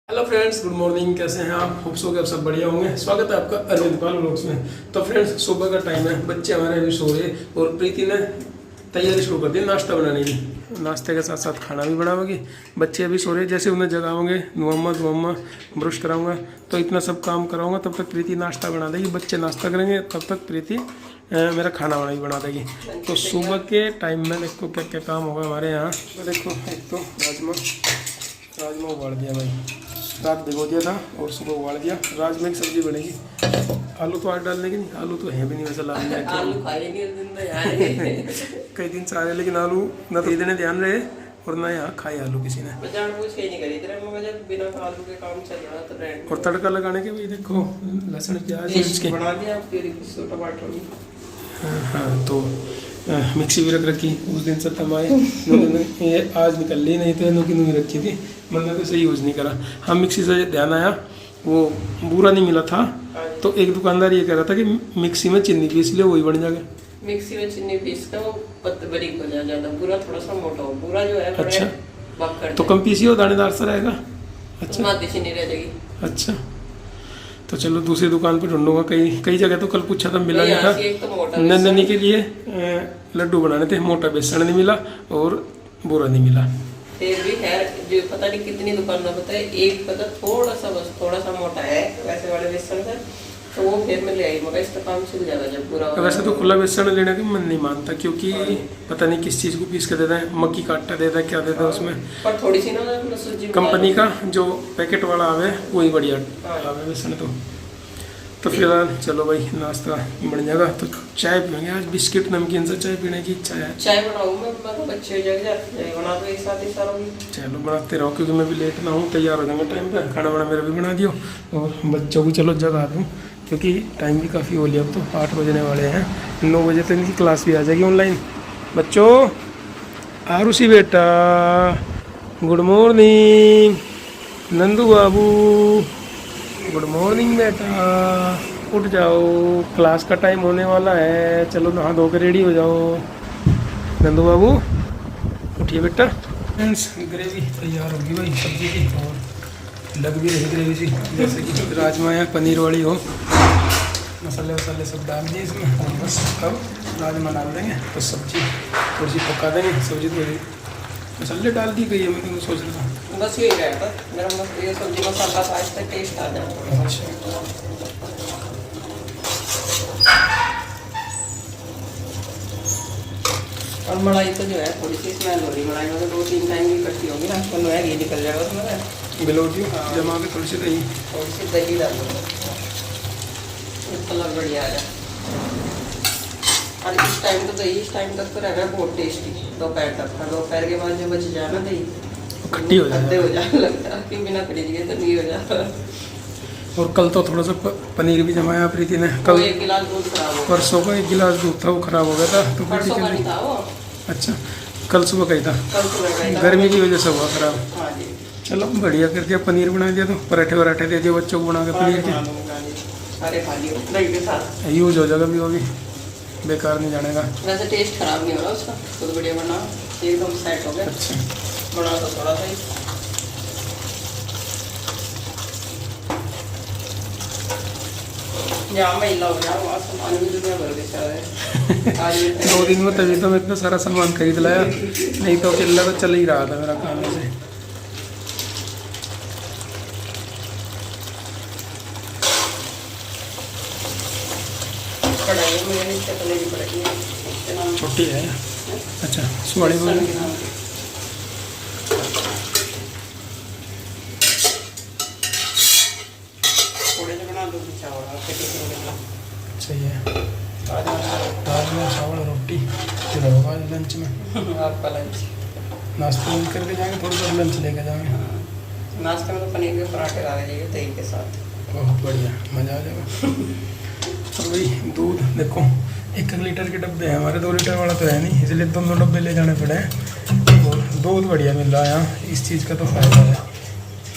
Hello friends, good morning. कैसे हैं आप? होप्स हो कि आप सब बढ़िया होंगे। स्वागत है आपका अरविंद पाल व्लॉग्स में। तो फ्रेंड्स, सुबह का टाइम है, बच्चे हमारे अभी सो रहे और प्रीति ने तैयारी शुरू कर दी नाश्ता बनाने की। नाश्ते के साथ साथ खाना भी बनाओगी। बच्चे अभी सो रहे, जैसे उन्हें जगाओगे, नुम्मा ब्रश कराऊंगा तो इतना सब काम कराऊंगा, तब तक प्रीति नाश्ता बना देगी। बच्चे नाश्ता करेंगे, तब तक प्रीति मेरा खाना वाना भी बना देगी। तो सुबह के टाइम में देखो क्या क्या काम होगा हमारे यहाँ। तो देखो, एक तो राजमा उबाल दिया भाई, रात भिगो दिया था और सुबह उबाल दिया। राजमा की सब्जी बनेगी। आलू तो आज डालने की नहीं, आलू तो है भी नहीं वैसे लाने में। आलू खाए नहीं उस दिन तो यार कई दिन से आ रहे, लेकिन आलू न तो इतने ध्यान रहे और ना यहाँ खाए आलू किसी ने। जान पूछ के नहीं करी तेरे मगर जब बिना आलू के काम चल रहा तो रेंट और तड़का लगाने के भी देखो, लहसुन प्याज मिर्च के बना दिया फिर टमाटर भी। हाँ, तो मिक्सी भी रख रखी उस दिन से तब आए। ये आज निकल ली, नहीं तो नोकी नोकी रखी थी, मैंने तो सही यूज़ नहीं करा। हाँ, मिक्सी से ध्यान आया, वो बुरा नहीं मिला था। तो एक दुकानदार ये कह रहा था कि मिक्सी में चीनी पीस लियो, वही बन जाएगा। मिक्सी में चीनी पीस का वो पत्ते बारीक हो जाता, पूरा थोड़ा सा मोटा हो, पूरा जो है अच्छा, बक तो कम पीसी हो, दानेदार सा रहेगा। अच्छा, मादी चीनी रह जाएगी। अच्छा, तो चलो दूसरी दुकान पे ढूंढूंगा। कई जगह तो कल पूछा था, मिला नहीं था। नंदनी के लिए लड्डू बनाने थे, मोटा बेसन नहीं मिला और बुरा नहीं मिला। फिर भी खैर, जो पता नहीं कितनी दुकान ना पता है, एक पता थोड़ा सा, बस थोड़ा सा मोटा है वैसे वाले बेसन का, तो वो फिर मैं ले आई, मगर इसका काम चल जाएगा जब पूरा। वैसे तो खुला बेसन लेने का मन नहीं मानता, क्योंकि पता नहीं किस चीज़ को पीस के देता है, मक्की का आटा देता है, क्या देता है उसमें। पर थोड़ी सी ना सूजी कंपनी का जो पैकेट वाला आवे वही बढ़िया आवे बेसन। तो फिलहाल चलो भाई, नाश्ता बन जाएगा। तो चाय पियेंगे आज, बिस्किट नमकीन से चाय पीने की इच्छा है। चाय बनाऊँ मैं, तो बच्चे जग जाते बना दो एक साथ ही सारा भी। चलो बनाते रहो, क्योंकि मैं भी लेट ना हूँ, तैयार हो जाऊंगा टाइम पे। खाना वाना मेरा भी बना दियो और बच्चों को चलो जगा दूँ, क्योंकि टाइम भी काफ़ी हो लिया। अब तो 8 बजने वाले हैं, 9 बजे तक इनकी क्लास भी आ जाएगी ऑनलाइन। बच्चों, आरुषि बेटा, गुड मॉर्निंग। नंदू बाबू, गुड मॉर्निंग बेटा, उठ जाओ, क्लास का टाइम होने वाला है। चलो नहा धो के रेडी हो जाओ। नंदू बाबू उठिए बेटा। फ्रेंड्स, ग्रेवी तैयार होगी भाई सब्जी की, और लग भी रही ग्रेवी सी, जैसे कि राजमा या पनीर वाली हो। मसाले वसाले सब डाल दिए इसमें, और बस अब राजमा डाल देंगे तो सब्जी थोड़ी सी पका देंगे। सब्जी थोड़ी मसाले डाल दी गई है, मैं तो सोच रहा था बस यही रहता मेरा, ये सब्जी मसाला था, आज तक टेस्ट आ जाए। अच्छा, और मलाई तो जो है थोड़ी सी स्मेल हो रही, मलाई में तो 2-3 टाइम भी इकट्ठी होगी ना, तो है, ये निकल जाएगा उसमें। बिलोटी जमा के थोड़ी सी दही डाल दो, कलर बढ़िया आ जाए। और इस टाइम तक तो रहेगा बहुत टेस्टी, दोपहर तक। और दोपहर के बाद जो बच जाए ना दही, खट्टी हो जाए लगता है कि बिना खरीद के तो नहीं हो जाता। और कल तो थोड़ा सा पनीर भी जमाया प्रीति ने। कल 1 गिलास दूध खराब हो गया, परसों का 1 गिलास दूध था, वो खराब हो गया था। तो परसों का नहीं था वो। अच्छा, कल सुबह का ही था, कल सुबह का ही था, गर्मी की वजह से हुआ खराब। हाँ जी। चलो बढ़िया करके पनीर बना दिया, तो पराठे दे दिए बच्चों को बना के पनीर के। सारे खा लियो दही के साथ, यूज हो जाएगा भी, वो भी बेकार नहीं जानेगा। वैसे टेस्ट खराब नहीं हो रहा उसका, खुद बढ़िया बना, एकदम सेट हो गया। अच्छा, बना तो थोड़ा सा ही। यहाँ महिला हो गया, वहाँ सामान भी दुनिया भर के चल रहे आज 2 दिन में तभी तो मैं इतना सारा सामान खरीद लाया, नहीं तो अकेला तो चल ही रहा था मेरा काम से। पढ़ाई में नीचे तो नहीं पड़ेगी, छोटी है। अच्छा, सुहाड़ी बोल सही है। राजमा चावल रोटी फिर होगा लंच में। आपका लंच नाश्ता मिल करके जाएंगे, थोड़ा सा लंच लेके जाएंगे। नाश्ते में तो पनीर के पराठे डाले जाइए दही के साथ, बहुत बढ़िया, मज़ा आ जाएगा। तो भाई दूध देखो, 1 लीटर के डब्बे हैं हमारे, 2 लीटर वाला तो है नहीं, इसलिए 2 डब्बे ले जाने पड़े हैं। और दूध बढ़िया मिल रहा है यहाँ, इस चीज़ का तो फायदा है।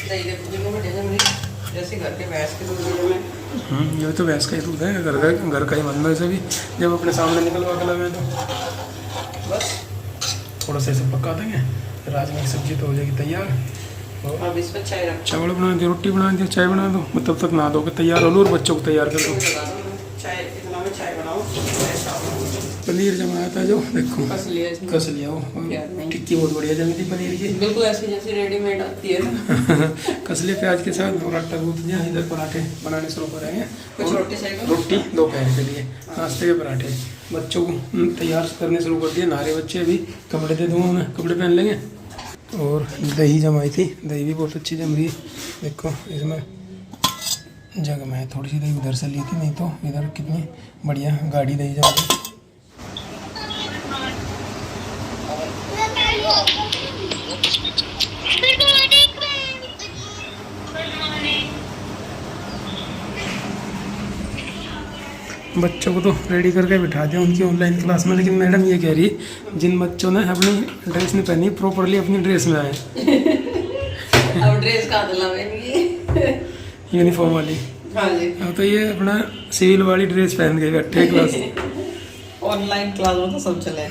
दही जैसे घर के भैंस के दूध में, ये तो भैंस का ही दूध है, घर का ही बनना है। भी जब अपने सामने निकलवा के लगे तो बस थोड़ा सा इसे पका देंगे, राजमा की सब्जी तो हो जाएगी तैयार। अब इसमें चाय रख चावल बना दिया, रोटी बना दिया, चाय बना दो, मैं तब तक नहा धो के तैयार हो लूँ और बच्चों को तैयार कर दूँ। चाय इतना में चाय बनाओ ऐसा पनीर जमाया था जो देखो कस लिया इसमें। कस लिया वो, टिक्की बहुत बढ़िया जमी थी पनीर की। बिल्कुल ऐसी जैसी रेडीमेड आती है ना। कस लिए प्याज के साथ और आटा गूंथ दिया। इधर पराठे बनाने शुरू करेंगे। कुछ रोटी चाहिए? रोटी दोपहर के लिए, नाश्ते के पराठे। बच्चों को तैयार करने शुरू कर दिए, नहारे बच्चे, अभी कपड़े दे दूँगा उन्हें, कपड़े पहन लेंगे। और दही जमाई थी, दही भी बहुत अच्छी जम रही है। देखो इसमें जग में थोड़ी सी दही उधर से ली थी, नहीं तो इधर कितनी बढ़िया गाढ़ी दही जम रही। बच्चों को तो रेडी करके बिठा दिया उनकी ऑनलाइन क्लास में, लेकिन मैडम ये कह रही जिन बच्चों ने अपनी ड्रेस नहीं पहनी प्रॉपरली अपनी ड्रेस में आए। अब ड्रेस का दिलावेंगे यूनिफॉर्म वाली। हाँ जी। अब तो ये अपना सिविल वाली ड्रेस पहन गई बैठे क्लास। ऑनलाइन क्लास में तो सब चले।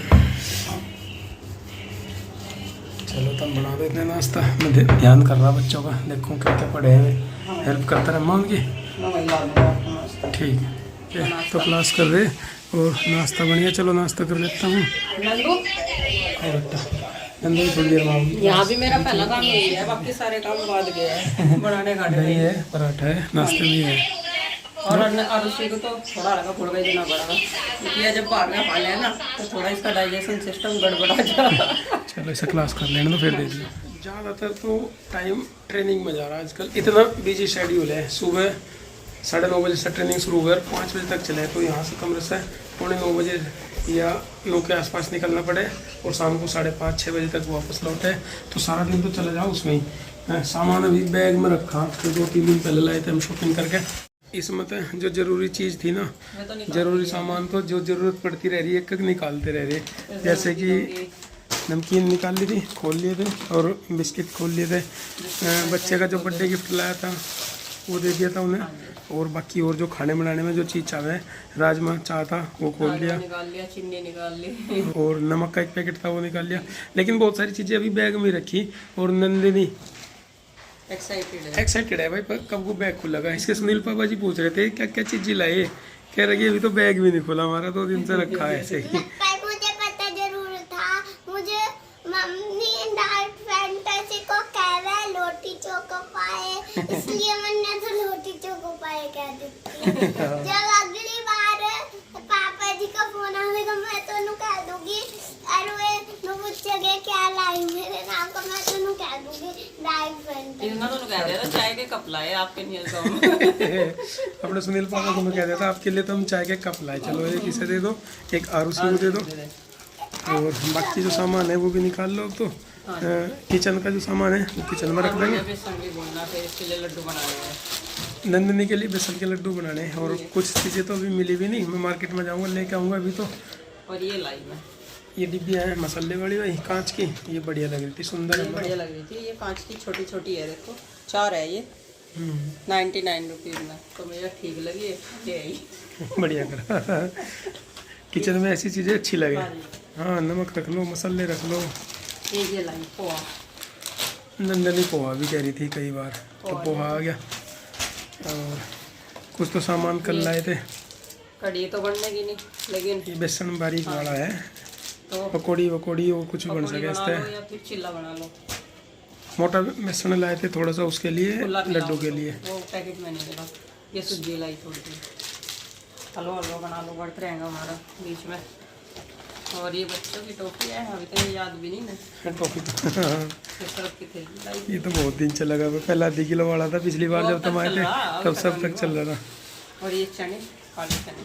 चलो तुम बना दो इतना नाश्ता, मैं ध्यान कर रहा बच्चों का, देखूँ क्या क्या पढ़े हैं, हेल्प करता रहा उनकी। ठीक है तो क्लास कर रहे और नाश्ता बढ़िया। चलो नाश्ता कर लेता हूँ। नंदू थोड़ी देर में यहाँ भी मेरा पहला काम यही है, बाकी सारे काम बाद गया है। बनाने का दही है, पराठा है, नाश्ते में है। और उसी को तो थोड़ा हल्का फुड़ गई देना पड़ेगा, क्योंकि जब बाहर में खा लिया ना तो थोड़ा इसका डाइजेशन सिस्टम गड़बड़ा जाए। चलो इसे क्लास कर लेने तो फिर दे दिए। ज़्यादातर तो टाइम ट्रेनिंग में जा रहा है आजकल, इतना बिजी शेड्यूल है। सुबह 9:30 बजे से ट्रेनिंग शुरू हुई, 5 बजे तक चले, तो यहाँ से कमरे से 9:45 बजे या 9 के आसपास निकलना पड़े और शाम को 5:30-6 बजे तक वापस लौटे। तो सारा दिन तो चला जाओ उसमें ही। सामान अभी बैग में रखा, तो 2-3 दिन पहले लाए थे हम शॉपिंग करके। इसमें तो जो ज़रूरी चीज़ थी ना, ज़रूरी सामान तो जो ज़रूरत पड़ती रह रही है, एक निकालते रह रहे। जैसे कि नमकीन निकाल ली थी, खोल लिए थे, और बिस्किट खोल लिए थे। बच्चे का जो बर्थडे गिफ्ट लाया था वो दे दिया था उन्हें, और बाकी और जो खाने बनाने में जो चीज़ चाहे, राजमा चाह था वो खोल लिया, चीनी निकाल ली, और नमक का एक पैकेट था वो निकाल लिया। लेकिन बहुत सारी चीज़ें अभी बैग में रखी। और नंदिनी एक्साइटेड है भाई, कब को बैग खुलेगा। इसके सुनील पापा जी पूछ रहे थे क्या क्या चीज़ लाए, कह रहे अभी तो बैग भी नहीं खुला हमारा, 2 दिन से रखा है ऐसे ही। मुझे पता जरूर था, मुझे मम्मी डार्क फैंटेसी को कह रहे लोटी चोको पाए, इसलिए मैंने तो लोटी चोको पाए कह दी। जब अगली बार पापा जी का फोन आएगा मैं तो उन्हें कह दूंगी, अरे मैं पूछेंगे क्या लाई मेरे नाम का, मैं तो उन्हें कह दूंगी डार्क फैंटेसी। इतना तो कह दिया था चाय के कप लाए आपके लिए। अपने सुनील पापा को मैं कह देता आपके लिए तो हम चाय के कप लाए। चलो एक इसे दे दो, एक आरुषि को दे दो, और बाकी जो सामान है वो भी निकाल लो। अब तो किचन का जो सामान है वो किचन में रख देंगे। लड्डू बनाने, नंदिनी के लिए बेसन के लड्डू बनाने हैं, और कुछ चीज़ें तो अभी मिली भी नहीं, मैं मार्केट में जाऊँगा लेके आऊँगा अभी तो। और ये लाई मैं, ये डिब्बियाँ हैं मसाले वाली भाई, कांच की, ये बढ़िया लग रही थी, सुंदर है। बढ़िया लग रही थी। ये कांच की छोटी छोटी है, देखो 4 है ये, 99 रुपीज़ में, तो मुझे ठीक लगी ये। बढ़िया करा। किचन में ऐसी चीज़ें अच्छी लगे। हाँ नमक रख लो, मसाले रख लो। ये लाई पोहा, नंदनी पोहा भी कह रही थी कई बार, तो पोहा आ गया। और कुछ तो सामान कल लाए थे, कड़ी तो बनने की नहीं, लेकिन ये बेसन बारीक वाला है, तो पकौड़ी वकौड़ी और कुछ भी बन सके बना लो इससे। या फिर चिल्ला बना लो। मोटा बेसन लाए थे थोड़ा सा उसके लिए, खुला भी लड्डू लाओ, के लिए। वो पैकेट में नहीं मिला। ये सूजी लाई थोड़ी सी, हलवा बना लो, बढ़ते रहेगा हमारा बीच में। और ये बच्चों की टोपी है, अभी तो ये याद भी नहीं ना टॉफी तो सरफ की थी लाई। ये तो बहुत दिन चला गया, पहला आधी किलो वाला था पिछली बार जब तुम आए थे, तब सब तक चल रहा था। और ये चने, काले चने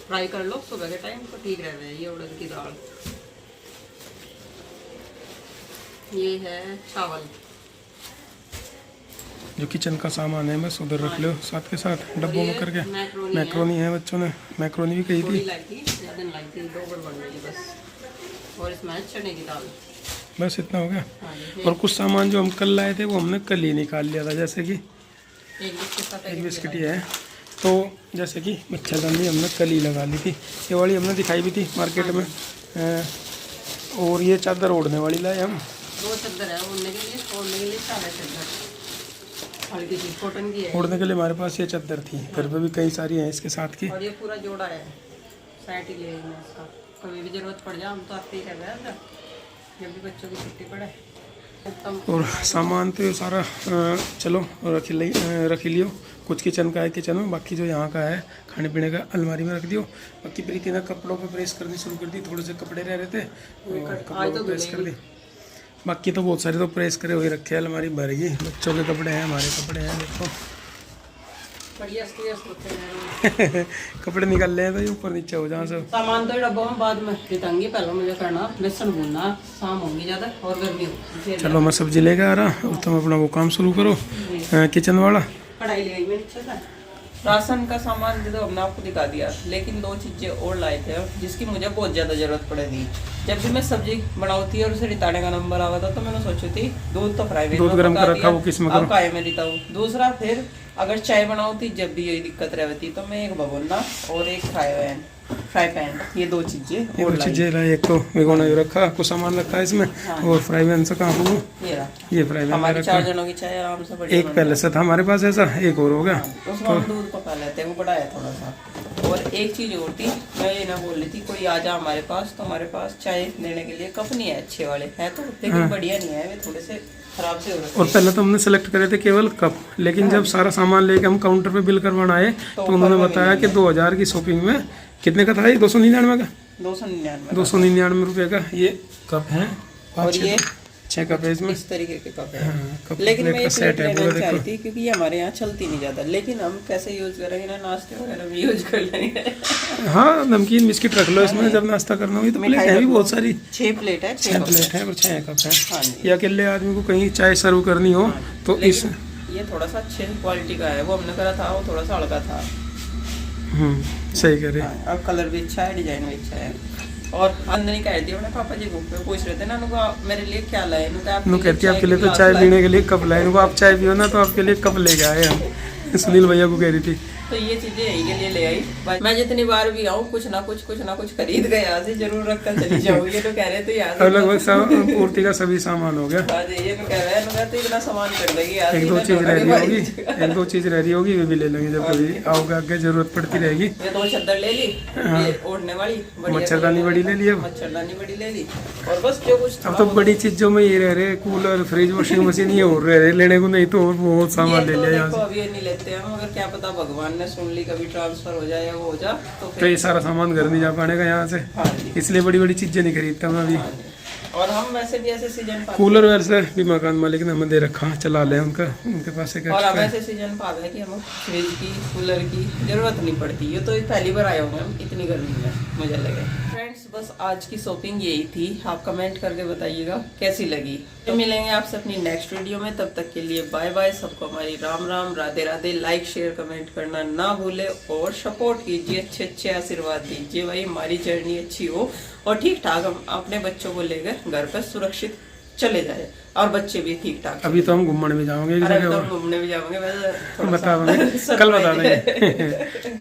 फ्राई कर लो सुबह के टाइम, तो ठीक रहता है। ये उड़द की दाल, ये है चावल। जो किचन का सामान है बस उधर रख लो साथ के साथ डब्बों में करके। मैक्रोनी है, बच्चों ने मैक्रोनी भी कही थी, लाई थी, ज़्यादा लाई थी, 2 बार बन गई बस। और इसमें चने की दाल, बस इतना हो गया। हाँ जी। और कुछ सामान जो हम कल लाए थे वो हमने कल ही निकाल लिया था, जैसे कि एक बिस्किट ही है, तो जैसे कि मच्छरदानी हमने कल ही लगा ली थी, ये वाली हमने दिखाई भी थी मार्केट में। और ये चादर ओढ़ने वाली लाए हम, 2 चादर है ओढ़ने के लिए, ओढ़ने के लिए 4 चादर हल्की सी कॉटन की है। ओढ़ने के लिए हमारे पास ये चादर थी, घर पे भी कई सारी हैं इसके साथ की। और ये पूरा जोड़ा है, सेट ही ले लेना इसका, कभी भी जरूरत पड़ जाए हम तो आते ही रह गए अंदर जब भी बच्चों की छुट्टी पड़े। और सामान तो ये सारा चलो रख ही लियो। कुछ किचन का है किचन में, बाकी जो यहाँ का है खाने पीने का अलमारी में रख दियो। बाकी प्रीति ने कपड़ों पे प्रेस करनी शुरू कर दी, थोड़े से कपड़े रह रहे थे कपड़ों पे प्रेस कर दी। बाकी तो बहुत सारे तो प्रेस करे हुए रखे हैं, अलमारी भर गई। बच्चों के कपड़े हैं, हमारे कपड़े हैं, देखो बढ़िया होते हैं। कपड़े निकल रहे हैं तो ये ऊपर नीचे हो जाए सब। सामान तो डब्बा में बाद में रिटांगी, पहले मुझे करना बेसन भूनना, शाम होंगी ज़्यादा और गर्मी होगी। चलो मैं सब्जी लेके आ रहा और तुम अपना वो काम शुरू करो किचन वाला। कढ़ाई ले आई मैंने अच्छा था। राशन का सामान जो हमने आपको दिखा दिया, लेकिन 2 चीज़ें और लाए थे जिसकी मुझे बहुत ज़्यादा ज़रूरत पड़ेगी। जब भी मैं सब्जी बनाती और उसे रिताने का नंबर आवा था तो मैंने सोची थी दूध तो फ्राई दूध गर्म कर रखा, वो किस में अब काय में रिता हूँ। दूसरा फिर अगर चाय बनाऊँ थी जब भी यही दिक्कत रहती तो मैं एक भगोना और एक फ्राई पैन, ये 2 चीज़ें और चीज़ें लाई। एक तो भिगोना जो रखा, कुछ सामान रखा है इसमें। और फ्राई पैन से कहाँ को ये फ्राई पैन हमारे 4 जनों की चाय आराम से बढ़िया। एक पहले से था हमारे पास ऐसा, एक और हो गया। उसमें हम दूध पका लेते हैं, वो बड़ा है थोड़ा सा। और एक चीज़ और थी, मैं ये ना बोल रही थी कोई आ जा हमारे पास तो हमारे पास चाय देने के लिए कप नहीं है अच्छे वाले, है तो लेकिन बढ़िया नहीं है, वे थोड़े से खराब से हो रहे और पहले तो हमने सेलेक्ट करे थे केवल कप, लेकिन जब सारा सामान लेके हम काउंटर पे बिल करवाना आए तो उन्होंने बताया कि 2000 की शॉपिंग में कितने का था ये, 299 का, 299 रुपये का ये कप है। और ये 6 कप है इसमें, इस तरीके के कप है। कप लेकिन मैं ये सेट प्लेट है लेना पूरा, चाह रही देखो। थी क्योंकि ये हमारे यहाँ चलती नहीं ज़्यादा, लेकिन हम कैसे यूज करेंगे ना, नाश्ते वगैरह में यूज कर लेंगे। हाँ नमकीन बिस्किट रख लो इसमें जब नाश्ता करना होगी। तो प्लेट है भी बहुत सारी, 6 प्लेट है, 6 प्लेट है और 6 कप हाँ है। जी। या अकेले आदमी को कहीं चाय सर्व करनी हो तो इस ये थोड़ा सा अच्छे क्वालिटी का है, वो हमने करा था वो थोड़ा सा हल्का था। सही कह रहे। और कलर भी अच्छा है, डिजाइन भी अच्छा है। और अंदर ही कह दी अपने पापा जी बुक पे पूछ रहे थे ना, उनको मेरे लिए क्या लाए, कहती है आपके लिए तो चाय पीने के लिए कप लाए, उनको आप चाय पियो ना तो आपके लिए कप लेके आए हम। सुनील भैया को कह रही थी। तो ये चीजें यही के लिए ले आई। मैं जितनी बार भी आऊँ कुछ ना कुछ खरीद के यहाँ से जरूर रख कर चली जाऊंगी। ये तो कह रहे थे यार लगभग सब पूर्ति का सभी सामान हो गया। ये तो कह रहे हैं तो इतना सामान कर देगी यार। 1-2 चीज रह रही होगी, 1-2 चीज रह रही होगी, वे भी ले लेंगे जब कभी आओगे आगे जरूरत पड़ती रहेगी। ये 2 चादर ले ली, ये ओढ़ने वाली, मच्छरदानी बड़ी ले ली, अब मच्छरदानी बड़ी ले ली। और बस जो कुछ अब तो बड़ी चीजों में ये रह रहे, कूलर फ्रिज वॉशिंग मशीन ये और रह रहे लेने को, नहीं तो और बहुत सामान ले लिया यहाँ से। अभी नहीं लेते हम, अगर क्या पता भगवान ने सुन ली कभी ट्रांसफर हो जाए वो हो जा तो ये सारा सामान घर नहीं जा पाने का यहाँ से। हाँ जी। इसलिए बड़ी बड़ी चीजें नहीं खरीदता मैं अभी। और हम वैसे भी ऐसे सीजन कूलर वैसे भी मकान मालिक ने हमें दे रखा, चला ले उनका, उनके पास एक और अब ऐसे सीजन पा गए कि हमें फ्रिज की कूलर की जरूरत नहीं पड़ती। ये तो पहली बार आए होंगे हम इतनी गर्मी में, मुझे लगे। फ्रेंड्स बस आज की शॉपिंग यही थी, आप कमेंट करके बताइएगा कैसी लगी। तो मिलेंगे आपसे अपनी नेक्स्ट वीडियो में, तब तक के लिए बाय बाय। सबको हमारी Ram Ram, Radhe Radhe. Like share comment करना ना भूले और सपोर्ट कीजिए, अच्छे आशीर्वाद दीजिए भाई, हमारी जर्नी अच्छी हो और ठीक ठाक हम अपने बच्चों को लेकर घर पर सुरक्षित चले जाए और बच्चे भी ठीक ठाक। अभी तो हम घूमने भी जाओगे, घूमने भी जाओगे, बता देंगे कल बता देंगे।